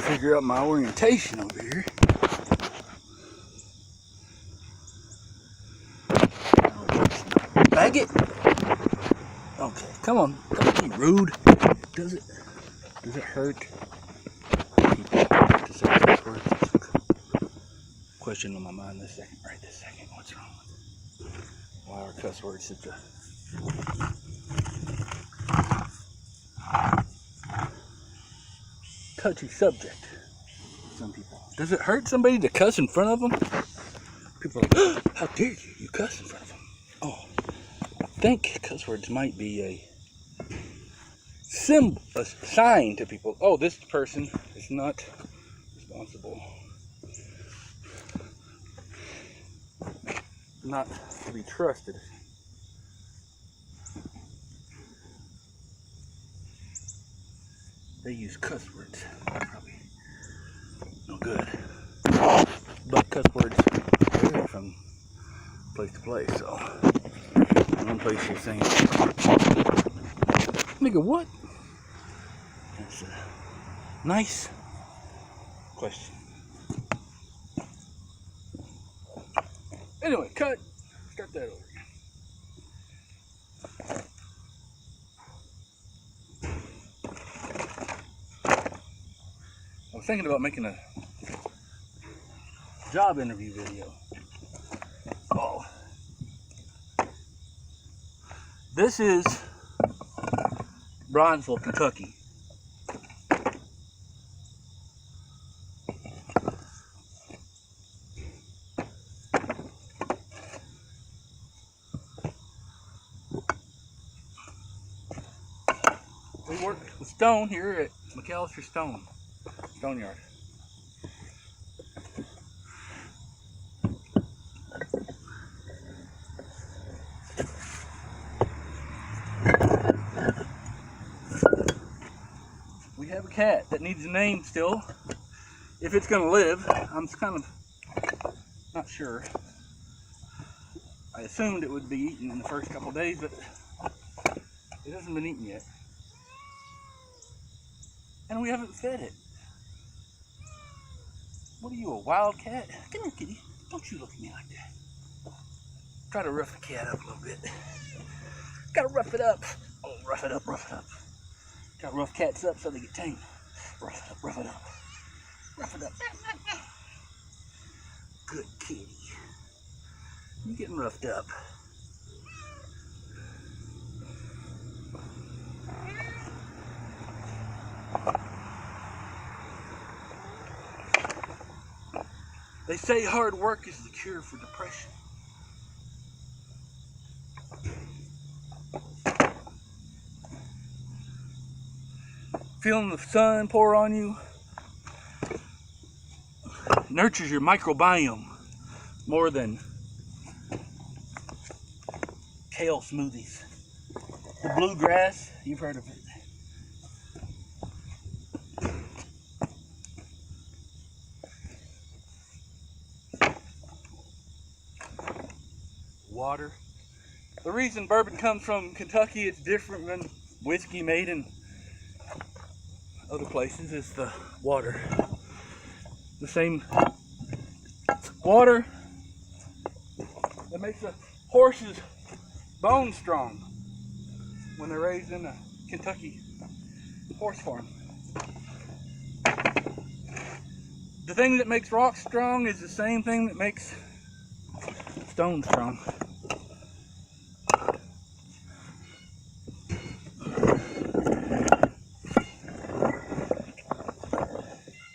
figure out my orientation over here. Faggot. Okay, come on. Don't be rude. Does it hurt? To say cuss words? Question on my mind this second. Right this second. What's wrong with it? Why are cuss words such a touchy subject? Some people. Does it hurt somebody to cuss in front of them? People are like, oh, how dare you? You cuss in front of them. Oh, I think cuss words might be a sign to people. Oh, this person is not responsible. Not to be trusted. They use cuss words. Probably no good. But cuss words vary from place to place. So, one place you're saying, nigga, what? That's a nice question. Anyway, cut. Start that over again. I was thinking about making a job interview video. Oh. This is Bronzeville, Kentucky. We work with stone here at McAllister Stone Yard. We have a cat that needs a name still. If it's going to live, I'm kind of not sure. I assumed it would be eaten in the first couple of days, but it hasn't been eaten yet. And we haven't fed it. What are you, a wild cat? Come here, kitty. Don't you look at me like that. Try to rough the cat up a little bit. Gotta rough it up. Oh, rough it up, rough it up. Gotta rough cats up so they get tame. Rough it up, rough it up. Rough it up. Good kitty. You getting roughed up. They say hard work is the cure for depression. Feeling the sun pour on you nurtures your microbiome more than kale smoothies. The bluegrass, you've heard of it. Water. The reason bourbon comes from Kentucky, it's different than whiskey made in other places, is the water. The same water that makes a horse's bones strong when they're raised in a Kentucky horse farm. The thing that makes rock strong is the same thing that makes stone strong.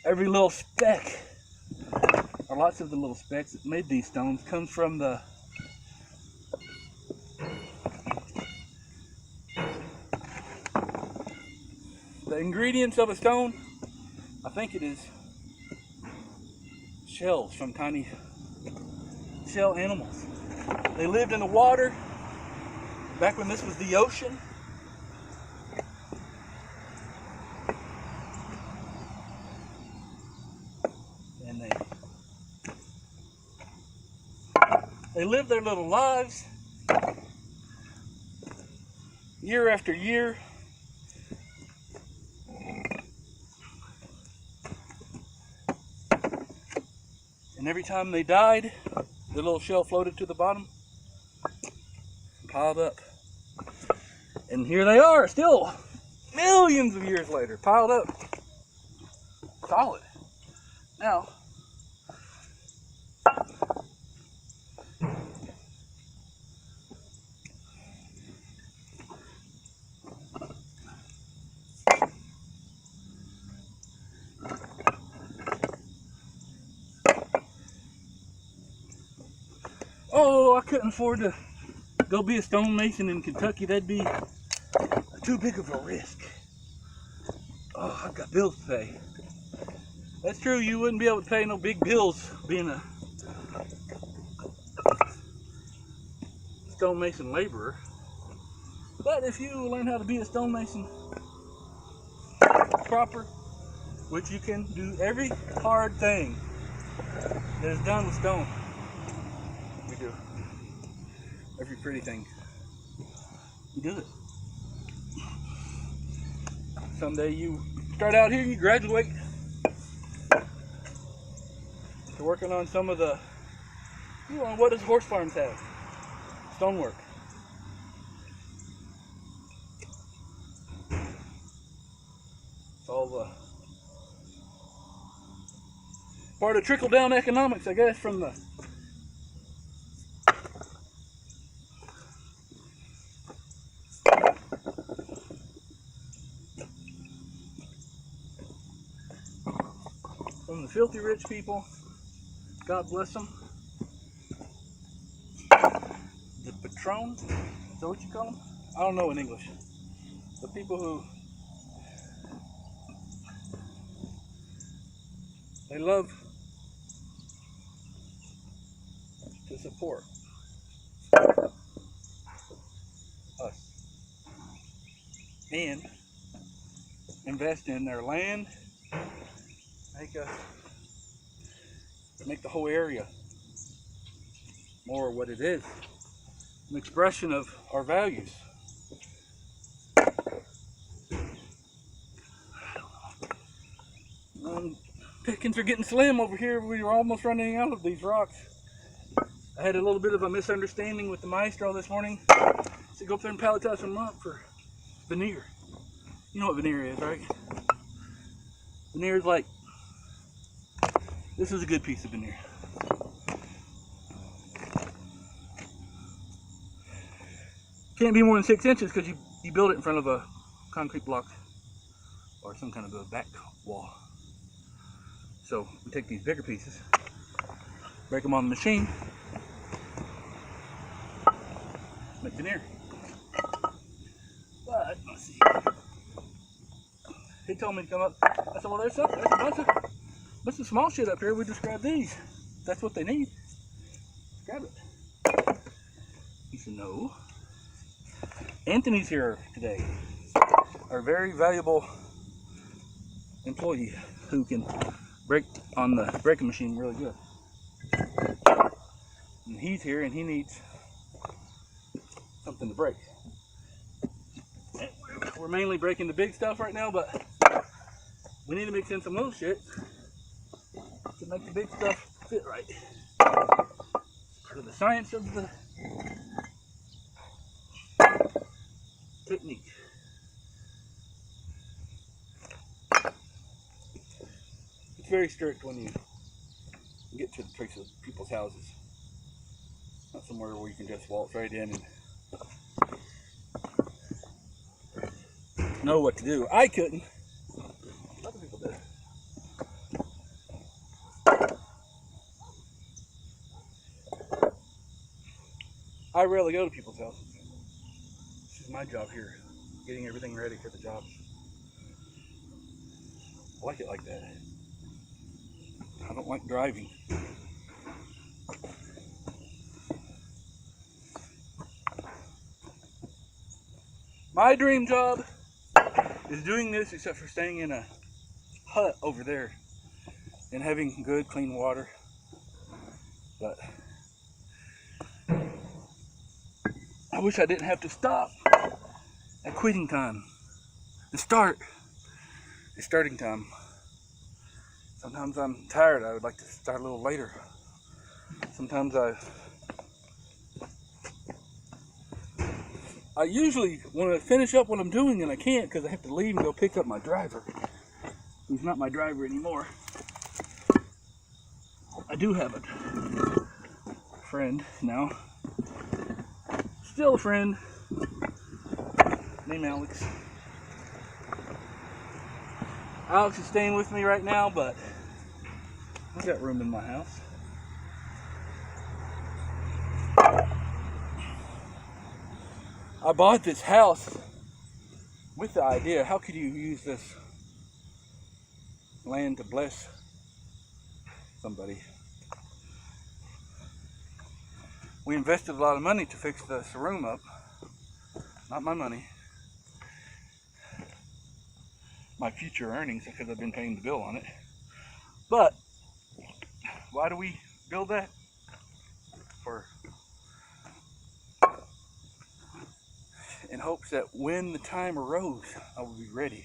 Every little speck, or lots of the little specks that made these stones, comes from the ingredients of a stone. I think it is shells from tiny shell animals. They lived in the water back when this was the ocean. And they lived their little lives year after year. And every time they died, the little shell floated to the bottom, piled up. And here they are, still millions of years later, piled up, solid. Now, oh, I couldn't afford to go be a stonemason in Kentucky. That'd be too big of a risk. Oh, I've got bills to pay. That's true, you wouldn't be able to pay no big bills being a stonemason laborer. But if you learn how to be a stonemason proper, which you can do every hard thing that is done with stone. You do. Every pretty thing. You do it. Someday you start out here, you graduate to working on some of the, you know, what does horse farms have? Stonework. It's all part of trickle-down economics, I guess, from the filthy rich people. God bless them. The patron, is that what you call them? I don't know in English. The people who they love to support us and invest in their land, make the whole area more what it is, an expression of our values. Pickings are getting slim over here. We were almost running out of these rocks. I had a little bit of a misunderstanding with the maestro this morning. So go up there and palletize them up for veneer. You know what veneer is, right? Veneer is like, this is a good piece of veneer. Can't be more than 6 inches because you build it in front of a concrete block or some kind of a back wall. So we take these bigger pieces, break them on the machine, make veneer. But let's see. He told me to come up. I said, well, there's a bunch of small shit up here. We just grab these. That's what they need. Grab it. He said, no. Anthony's here today. Our very valuable employee who can break on the breaking machine really good. And he's here and he needs something to break. And we're mainly breaking the big stuff right now, but we need to mix in some little shit to make the big stuff fit right. Part of the science of the technique. It's very strict when you get to the people's houses. Not somewhere where you can just waltz right in and know what to do. I couldn't. Other people did. I rarely go to people's houses. This is my job here, getting everything ready for the job. I like it like that. I don't like driving. My dream job is doing this, except for staying in a hut over there and having good clean water. But I wish I didn't have to stop at quitting time. The start is starting time. Sometimes I'm tired. I would like to start a little later. Sometimes I usually want to finish up what I'm doing and I can't because I have to leave and go pick up my driver. He's not my driver anymore. I do have a friend now. Still a friend. Named Alex. Alex is staying with me right now, but I've got room in my house. I bought this house with the idea, how could you use this land to bless somebody? We invested a lot of money to fix this room up. Not my money. My future earnings, because I've been paying the bill on it. But why do we build that? In hopes that when the time arose, I would be ready.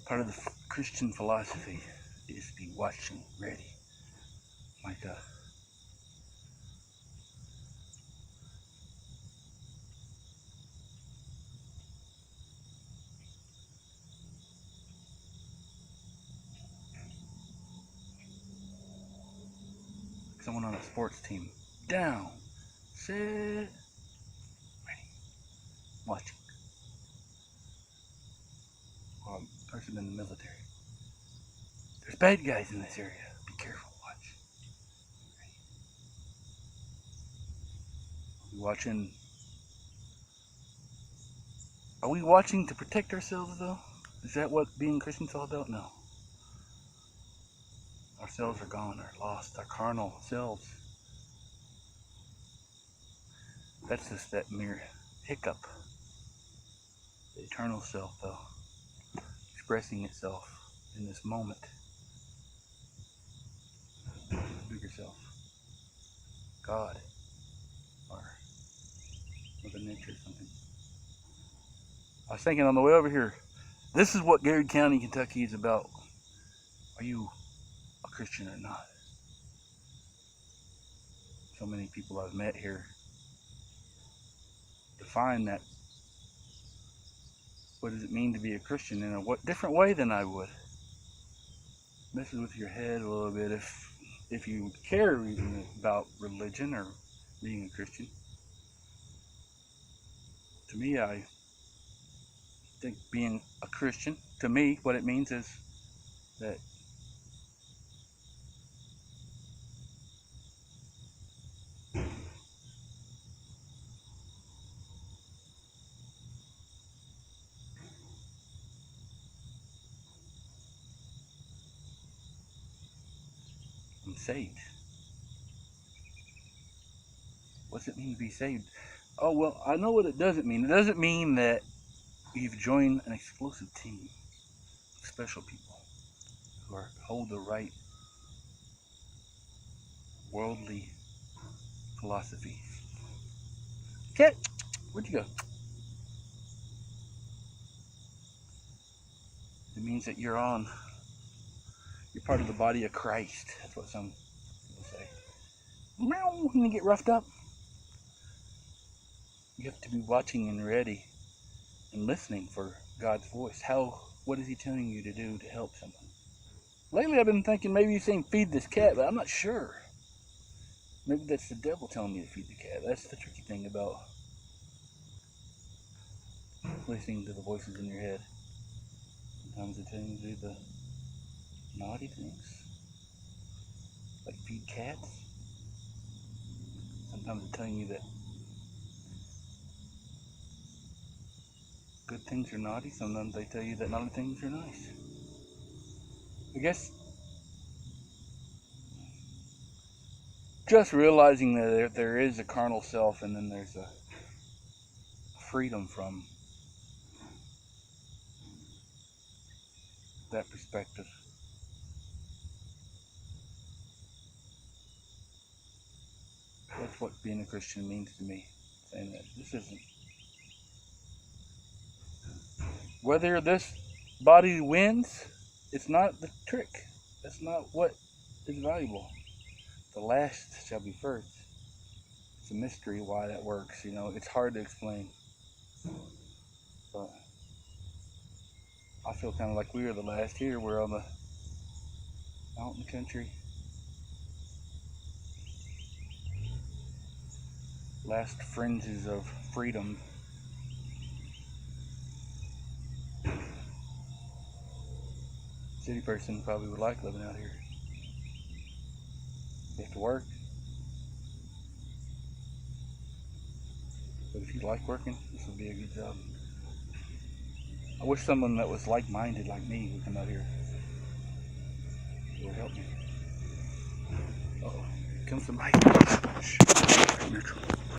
Part of the Christian philosophy is to be watching, ready. Like someone on a sports team. Down, set, ready, watching. Or a person in the military. There's bad guys in this area. Be careful, watch. Watching. Are we watching to protect ourselves though? Is that what being Christian's all about? No. Our selves are gone, are lost, our carnal selves. That's just that mere hiccup. The eternal self though, expressing itself in this moment. Bigger self. God. Or Mother Nature or something. I was thinking on the way over here, this is what Garrett County, Kentucky is about. Are you a Christian or not? So many people I've met here define that. What does it mean to be a Christian in a different way than I would? Messes with your head a little bit if you care even about religion or being a Christian. To me, I think being a Christian, to me, what it means is that I'm saved. What's it mean to be saved? Oh, well, I know what it doesn't mean. It doesn't mean that you've joined an exclusive team of special people who hold the right worldly philosophy. Cat, where'd you go? It means that you're part of the body of Christ. That's what some people say. Meow, when you get roughed up, you have to be watching and ready and listening for God's voice. What is He telling you to do to help someone? Lately I've been thinking maybe He's saying feed this cat, but I'm not sure. Maybe that's the devil telling me to feed the cat. That's the tricky thing about listening to the voices in your head. Sometimes they tell you to do the naughty things, like feed cats. Sometimes they're telling you that good things are naughty. Sometimes they tell you that naughty things are nice. I guess just realizing that there is a carnal self and then there's a freedom from that perspective. That's what being a Christian means to me. Saying that this whether this body wins, it's not the trick. That's not what is valuable. The last shall be first. It's a mystery why that works, you know. It's hard to explain. But I feel kind of like we are the last here. We're on the out in the country. Last fringes of freedom. City person probably would like living out here. You have to work. But if you like working, this would be a good job. I wish someone that was like-minded like me would come out here. It would help me. Uh-oh, here comes the mic.